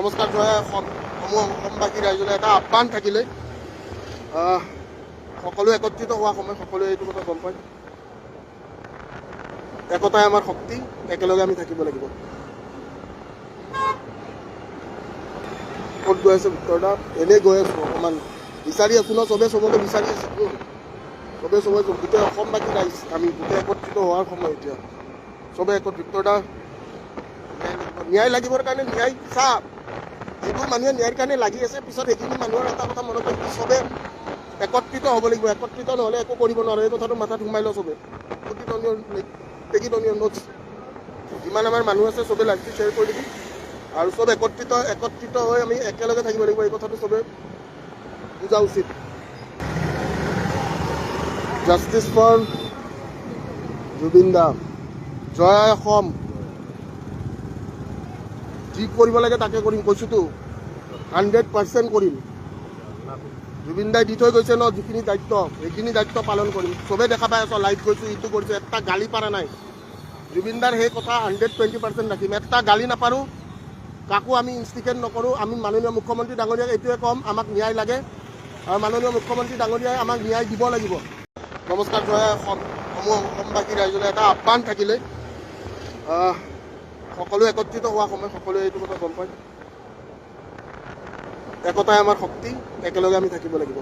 নমস্কাৰ জয় অসমবাসী ৰাইজলৈ এটা আহ্বান থাকিলে সকলো একত্ৰিত হোৱা সময় সকলোৱে এইটো কথা গম পায়। একতাই আমাৰ শক্তি, একেলগে আমি থাকিব লাগিব। ক'ত গৈ আছে ভিতৰদা? এনেই গৈ আছো, অকণমান বিচাৰি আছো ন, চবে চবকে বিচাৰি আছো, চবে চবে গোটেই অসমবাসী ৰাইজ আমি গোটেই একত্ৰিত হোৱাৰ সময় এতিয়া। চবে ভিতৰদা ন্যায় লাগিবৰ কাৰণে ন্যায় চা, যিবোৰ মানুহে ন্যায়ৰ কাৰণে লাগি আছে, পিছত সেইখিনি মানুহৰ এটা কথা মনত ৰাখি চবে একত্ৰিত হ'ব লাগিব। একত্ৰিত নহ'লে একো কৰিব নোৱাৰে, এই কথাটো মাথাত সোমাই লওঁ চবে। প্ৰতিদনীয় নোটছ যিমান আমাৰ মানুহ আছে চবে লাইভটো শ্বেয়াৰ কৰি দিবি আৰু চব একত্ৰিত হৈ আমি একেলগে থাকিব লাগিব, এই কথাটো চবে বুজা উচিত। জাষ্টিছ ফৰ জুবিন দা, জয় অসম। যি কৰিব লাগে তাকে কৰিম, কৈছোতো 100% কৰিম। জুবিন দাই দি থৈ গৈছে ন যিখিনি দায়িত্ব, সেইখিনি দায়িত্ব পালন কৰিম। চবেই দেখা পাই আছ, লাইভ গৈছোঁ, ইটো কৰিছোঁ, এটা গালি পাৰা নাই। জুবিন দাৰ সেই কথা 120% ৰাখিম, এটা গালি নাপাৰোঁ, কাকো আমি ইনষ্টিগেট নকৰোঁ। আমি মাননীয় মুখ্যমন্ত্ৰী ডাঙৰীয়াক এইটোৱে ক'ম, আমাক ন্যায় লাগে আৰু মাননীয় মুখ্যমন্ত্ৰী ডাঙৰীয়াই আমাক ন্যায় দিব লাগিব। নমস্কাৰ জয় অসমবাসী ৰাইজলৈ এটা আহ্বান থাকিলে সকলো একত্ৰিত হোৱা সময় সকলোৱে এইটো কথা গম পায়। একতাই আমাৰ শক্তি, একেলগে আমি থাকিব লাগিব।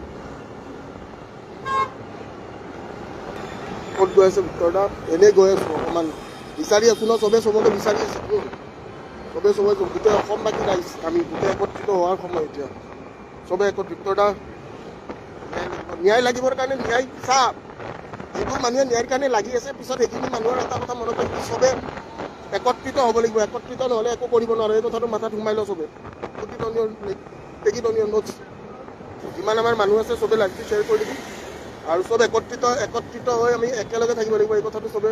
ক'ত গৈ আছে ভিতৰদা? এনেই গৈ আছো, অকণমান বিচাৰি আছো ন, চবে চবকে বিচাৰি আছো, চবে চবে গোটেই অসমবাসী ৰাইজ আমি গোটেই একত্ৰিত হোৱাৰ সময় এতিয়া। চবে ভিতৰদা ন্যায় লাগিবৰ কাৰণে ন্যায় চা, যিবোৰ মানুহে ন্যায়ৰ কাৰণে লাগি আছে, পিছত সেইখিনি মানুহৰ এটা কথা মনত ৰাখি চবে একত্ৰিত হ'ব লাগিব। একত্ৰিত নহ'লে একো কৰিব নোৱাৰে, এই কথাটো মাথাত সোমাই লওঁ চবে। প্ৰতিদনীয় নোটছ যিমান আমাৰ মানুহ আছে চবে লাইভটো শ্বেয়াৰ কৰি দিবি আৰু চব একত্ৰিত হৈ আমি একেলগে থাকিব লাগিব, এই কথাটো চবে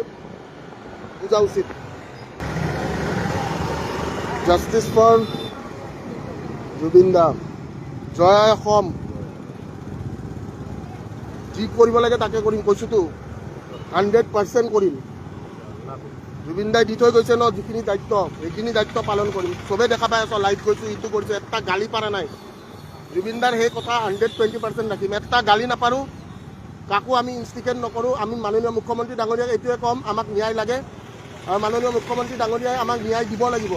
বুজা উচিত। জাষ্টিছ ফৰ জুবিন দা, জয় অসম। যি কৰিব লাগে তাকে কৰিম, কৈছোতো 100% কৰিম। জুবিন দাই দি থৈ গৈছে ন যিখিনি দায়িত্ব, সেইখিনি দায়িত্ব পালন কৰিম। চবেই দেখা পাই আছ, লাইভ গৈছোঁ, ইটো কৰিছোঁ, এটা গালি পাৰা নাই। জুবিন দাৰ সেই কথা 120% ৰাখিম, এটা গালি নাপাৰোঁ, কাকো আমি ইনষ্টিগেট নকৰোঁ। আমি মাননীয় মুখ্যমন্ত্ৰী ডাঙৰীয়াক এইটোৱে ক'ম, আমাক ন্যায় লাগে আৰু মাননীয় মুখ্যমন্ত্ৰী ডাঙৰীয়াই আমাক ন্যায় দিব লাগিব।